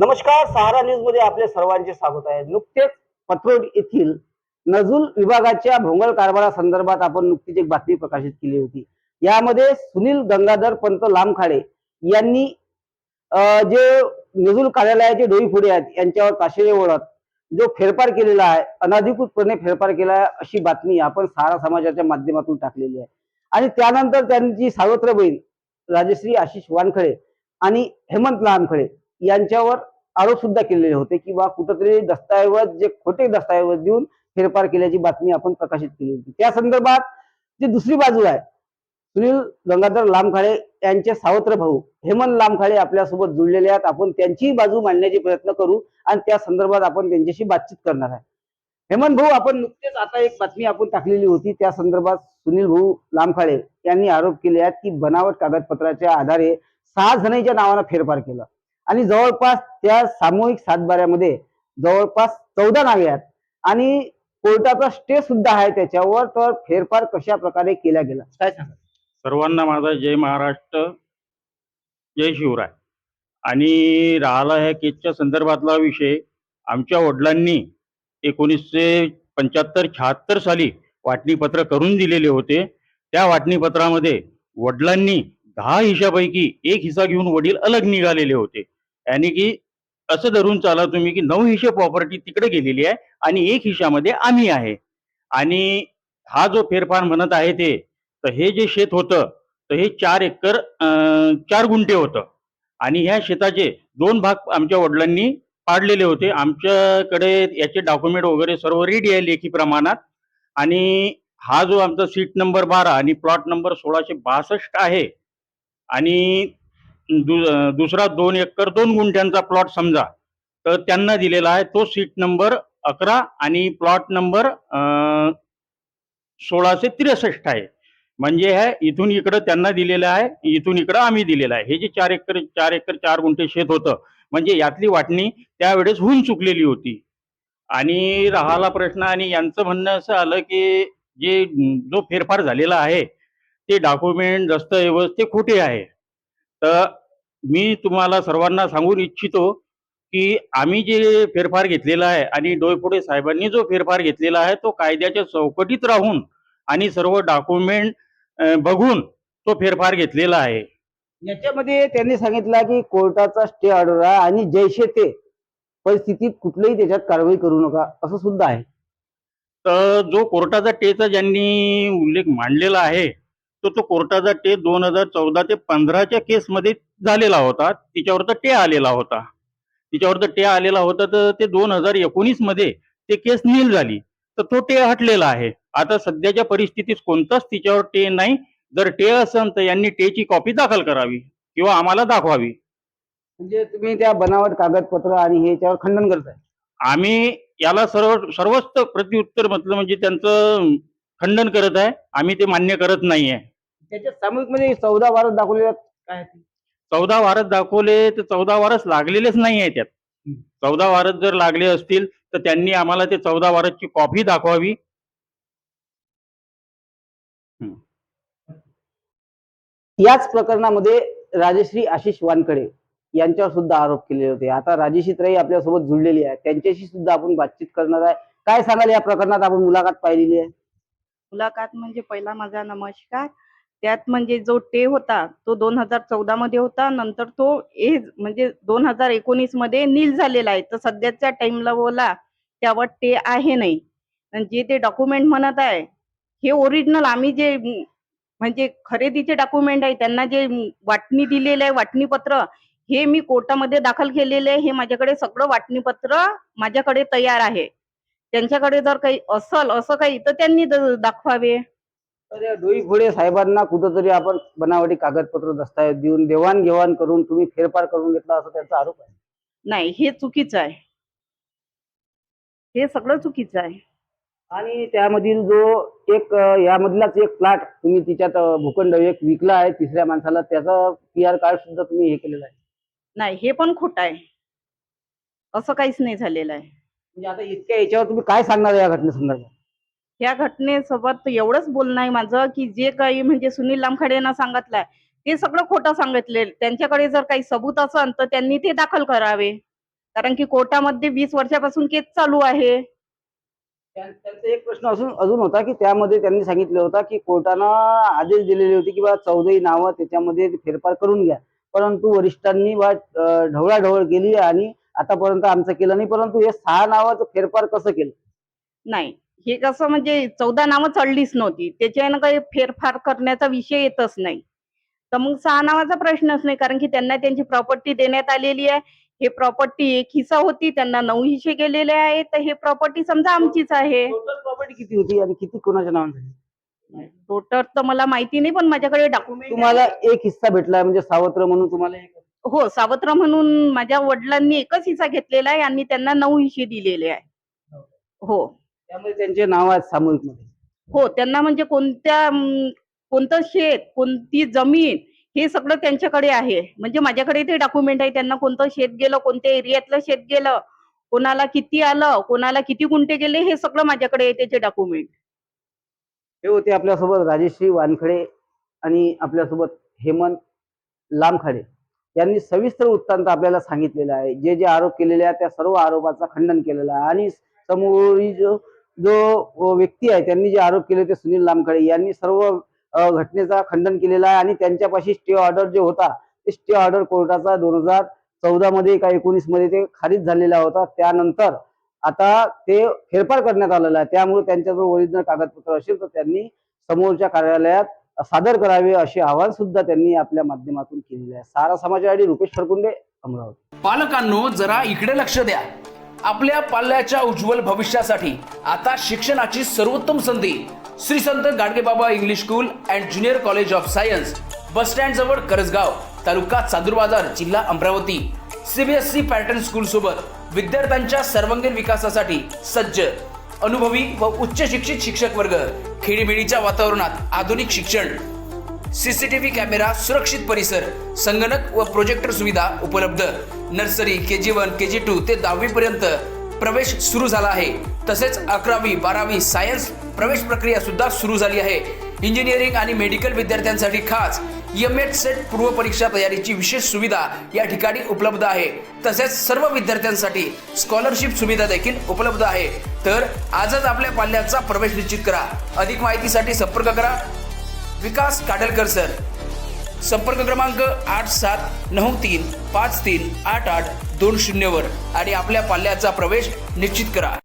नमस्कार, सहारा न्यूज मध्ये आपले सर्वांचे स्वागत आहे. नुकतेच पत्रोड येथील नजूल विभागाच्या भोंगळ कारभारासंदर्भात आपण नुकतीच एक बातमी प्रकाशित केली होती. यामध्ये सुनील गंगाधर पंत लामखाडे यांनी जे नजूल कार्यालयाचे डोईफोडे आहेत यांच्यावर ताशेरे ओढत जो फेरफार केलेला आहे, अनधिकृतपणे फेरफार केला आहे, अशी बातमी आपण सहारा समाजाच्या माध्यमातून टाकलेली आहे. आणि त्यानंतर त्यांची सावत्र बहीण राजश्री आशिष वानखडे आणि हेमंत लामखडे यांच्यावर आरोप सुद्धा केलेले होते की बा कुठेतरी दस्तऐवज जे खोटे दस्तऐवज देऊन फेरफार केल्याची बातमी आपण प्रकाशित केली होती. त्या संदर्भात जी दुसरी बाजू आहे, सुनील गंगाधर लामखाडे यांचे सावत्र भाऊ हेमंत लामखाडे आपल्यासोबत जुळलेले आहेत. आपण त्यांचीही बाजू मांडण्याचे प्रयत्न करू आणि त्या संदर्भात आपण त्यांच्याशी बातचीत करणार आहे. हेमंत भाऊ, आपण नुकतेच आता एक बातमी आपण टाकलेली होती, त्या संदर्भात सुनील भाऊ लामखाडे यांनी आरोप केले आहेत की बनावट कागदपत्राच्या आधारे 6 जणांच्या नावानं फेरफार केला आणि जवळपास त्या सामूहिक सातबाऱ्यामध्ये जवळपास 14 नावे आहेत आणि कोर्टाचा स्टे सुद्धा आहे त्याच्यावर. तर फेरफार कशा प्रकारे केला गेला काय सांगा? सर्वांना माझा जय महाराष्ट्र, जय शिवराय. आणि राहिला ह्या केसच्या संदर्भातला विषय, आमच्या वडिलांनी 1975-76 साली वाटणीपत्र करून दिलेले होते. त्या वाटणीपत्रामध्ये वडिलांनी 10 हिश्शापैकी 1 हिस्सा घेऊन वडील अलग निघालेले होते. यानी की असं धरून चाला तुम्ही की 9 हिस्से प्रॉपर्टी तिकडे गेलेली आहे आणि 1 हिश्शामध्ये आम्ही आहे. आणि हा जो फेरफार म्हणत आहे ते, तर हे जे शेत होतं तर हे 4 एकर 4 गुंठे होतं आणि ह्या शेताचे 2 भाग आमच्या वडिलांनी पाडलेले होते. आमच्याकडे याचे डॉक्युमेंट वगैरे सर्व रेडी आहे लेखी प्रमाणात. आणि हा जो आमचा सीट नंबर 12 आणि प्लॉट नंबर 1662 आहे आणि दुसरा 2 एकर 2 गुंठ्यांचा प्लॉट समजा तर त्यांना दिलेला आहे, तो सीट नंबर 11 आणि प्लॉट नंबर 1663 आहे. म्हणजे हे इथून इकडं त्यांना दिलेलं आहे, इथून इकडं आम्ही दिलेलं आहे. हे जे 4 एकर 4 गुंठे शेत होतं, म्हणजे यातली वाटणी त्यावेळेस होऊन चुकलेली होती. आणि राहिला प्रश्न, आणि यांचं म्हणणं असं आलं की जो फेरफार झालेला आहे ते डॉक्युमेंट दस्तऐवज ते खोटे आहे. तर मी तुम्हाला सर्वांना सांगून इच्छितो की आम्ही जे फेरफार घेतलेला आहे आणि डोईफोडे साहेबांनी जो फेरफार घेतलेला आहे तो कायद्याच्या चौकटीत राहून आणि सर्व डॉक्युमेंट बघून तो फेरफार घेतलेला आहे. याच्यामध्ये त्यांनी सांगितलं की कोर्टाचा स्टे ऑर्डर आहे आणि जैसे ते परिस्थितीत कुठल्याही त्याच्यात कारवाई करू नका असं सुद्धा आहे. तर जो कोर्टाचा टेचा ज्यांनी उल्लेख मांडलेला आहे तो कोर्टाचा टे 2014 ते 15च्या केसमध्ये झालेला होता. तिच्यावर तर टे आलेला होता. तर ते 2019 मध्ये ते केस नील झाली, तर तो टे हटलेला आहे. आता सध्याच्या परिस्थितीत कोणताच तिच्यावर टे नाही. जर टे असेल तर यांनी टेची कॉपी दाखल करावी किंवा आम्हाला दाखवावी. म्हणजे तुम्ही त्या बनावट कागदपत्र आणि ह्याच्यावर खंडन करताय? आम्ही याला सर्वच प्रत्युत्तर म्हटलं म्हणजे त्यांचं खंडन करत आहे. आम्ही ते मान्य करत नाहीये. त्याच्यात सामूहिकमध्ये 14 वारस दाखवलेले काय? 14 वारस दाखवले तर 14 वारस लागलेलेच नाही आहे त्यात. 14 वारस जर लागले असतील तर त्यांनी आम्हाला ते 14 वारसची कॉपी दाखवावी. याच प्रकरणामध्ये राजश्री आशिष वानखडे यांच्यावर सुद्धा आरोप केले होते. आता राजेशी त्राई आपल्यासोबत जुळलेली आहे, त्यांच्याशी सुद्धा आपण बातचीत करणार आहे. काय सांगाल या प्रकरणात? आपण मुलाखत पाहिलेली आहे. मुलाखत म्हणजे पहिला माझा नमस्कार. त्यात म्हणजे जो टे होता तो 2014 मध्ये होता, नंतर तो म्हणजे 2019 मध्ये नील झालेला आहे. तर सध्याच्या टाइमला बोला त्यावर टे आहे नाही. आणि जे ते डॉक्युमेंट म्हणत आहे हे ओरिजिनल आम्ही जे म्हणजे खरेदीचे डॉक्युमेंट आहे, त्यांना जे वाटणी दिलेलं आहे वाटणीपत्र, हे मी कोर्टामध्ये दाखल केलेले आहे. हे माझ्याकडे सगळं वाटणीपत्र माझ्याकडे तयार आहे. त्यांच्याकडे जर काही असल असं काही तर त्यांनी दाखवावे. तर या डोईफोडे साहेबांना कुठंतरी आपण बनावटी कागदपत्र दस्तऐवज देऊन देवाणघेवाण करून तुम्ही फेरफार करून घेतला असं त्यांचा आरोप आहे. नाही, हे चुकीचं आहे. हे सगळं चुकीचं आहे. आणि त्यामधील जो एक यामधलाच एक प्लॉट तुम्ही तिच्यात भूखंड एक विकला आहे तिसऱ्या माणसाला, त्याचा PR कार्ड सुद्धा तुम्ही हे केलेलं आहे. नाही, हे पण खोटं आहे. असं काहीच नाही झालेलं आहे. म्हणजे आता इतक्या याच्यावर तुम्ही काय सांगणार या घटनेसंदर्भात? या घटनेसोबत एवढंच बोलणं आहे माझं की जे काही म्हणजे सुनील लामखडेंना सांगितलंय ते सगळं खोटं सांगितले. त्यांच्याकडे जर काही सबूत असेल तर त्यांनी ते दाखल करावे. कारण की कोर्टामध्ये 20 वर्षापासून केस चालू आहे. त्यांचा एक प्रश्न अजून होता की त्यामध्ये त्यांनी सांगितलं होतं की कोर्टानं आदेश दिलेले होते की बा 14 नावं त्याच्यामध्ये फेरफार करून घ्या, परंतु वरिष्ठांनी ढवळाढवळ केली आणि आतापर्यंत आमचं केलं नाही, परंतु हे 6 नावाचं फेरफार कसं केलं? नाही, हे कसं म्हणजे 14 नावं चढलीच नव्हती. त्याच्यानं काही फेरफार करण्याचा विषय येतच नाही. तर मग 6 नावाचा प्रश्नच नाही, कारण की त्यांना त्यांची प्रॉपर्टी देण्यात आलेली आहे. हे प्रॉपर्टी एक हिस्सा होती, त्यांना 9 हिस्से केलेले आहेत. तर हे प्रॉपर्टी समजा आमचीच आहे. टोटल प्रॉपर्टी किती होती आणि किती कोणाच्या नावाने झाली? टोटल तर मला माहिती नाही, पण माझ्याकडे डॉक्युमेंट तुम्हाला एक हिस्सा भेटला म्हणजे सावत्र म्हणून तुम्हाला हो, सावत्र म्हणून माझ्या वडिलांनी एकच हिस्सा घेतलेला आहे आणि त्यांना 9 हिस्से दिलेले आहे. हो. त्यामुळे त्यांचे नाव आहेत सामूहिकमध्ये. हो, त्यांना म्हणजे कोणतं शेत, कोणती जमीन हे सगळं त्यांच्याकडे आहे. म्हणजे माझ्याकडे ते डॉक्युमेंट आहे. त्यांना कोणतं शेत गेलं, कोणत्या एरियातलं शेत गेलं, कोणाला किती आलं, कोणाला किती गुंठे गेले, हे सगळं माझ्याकडे आहे त्याचे डॉक्युमेंट. हे होते आपल्यासोबत राजेश्री वानखडे आणि आपल्यासोबत हेमंत लामखडे यांनी सविस्तर वृत्तांत आपल्याला सांगितलेला आहे. जे जे आरोप केलेले आहेत त्या सर्व आरोपाचा खंडन केलेलं आहे आणि समोरील जो व्यक्ती आहे त्यांनी जे आरोप केले ते सुनील लामखडे यांनी सर्व घटनेचा खंडन केलेला आहे आणि त्यांच्यापाशी स्टे ऑर्डर जो होता ते स्टे ऑर्डर कोर्टाचा 2014 मध्ये का 19 मध्ये ते खारिज झालेला होता. त्यानंतर आता ते फेरफार करण्यात आलेला आहे. त्यामुळे त्यांच्याजवळ ओरिजिनल कागदपत्र असेल तर त्यांनी समोरच्या कार्यालयात सादर करावे असे आवाहन सुद्धा त्यांनी आपल्या माध्यमातून केलेले आहे. सारा समाजवादी रुपेश फरकुंडे, अमरावती. पालकांनो, जरा इकडे लक्ष द्या. आपल्या पाल्याच्या उज्ज्वल भविष्यासाठी आता शिक्षणाची सर्वोत्तम संधी Shri Sant Gadgebaba English school and junior college of science, bus stand जवळ करसगाव, तालुका चांदूरबाजार, जिल्हा अमरावती. CBSE पॅटर्न स्कूल सोबत विद्यार्थ्यांच्या सर्वांगीण विकासासाठी सज्ज, अनुभवी व उच्च शिक्षित शिक्षक वर्ग, खेडीमेडीच्या वातावरणात आधुनिक शिक्षण, CCTV कॅमेरा, सुरक्षित परिसर, संगणक व प्रोजेक्टर सुविधा उपलब्ध. नर्सरी, KG1, KG2 ते 10वी पर्यंत प्रवेश सुरू झाला आहे. तसेच 11वी, 12वी सायन्स प्रवेश प्रक्रिया सुद्धा सुरू झाली आहे. इंजिनिअरिंग आणि मेडिकल विद्यार्थ्यांसाठी खास EMET सेट पूर्व परीक्षा तयारीची विशेष सुविधा या ठिकाणी उपलब्ध आहे. तसेच सर्व विद्यार्थ्यांसाठी स्कॉलरशिप सुविधा देखील उपलब्ध आहे. तर आजच आपल्या पाल्याचा प्रवेश निश्चित करा. अधिक माहितीसाठी संपर्क करा विकास काडलकर सर. संपर्क क्रमांक 8793538820 वर आणि आपल्या पाल्याचा प्रवेश निश्चित करा.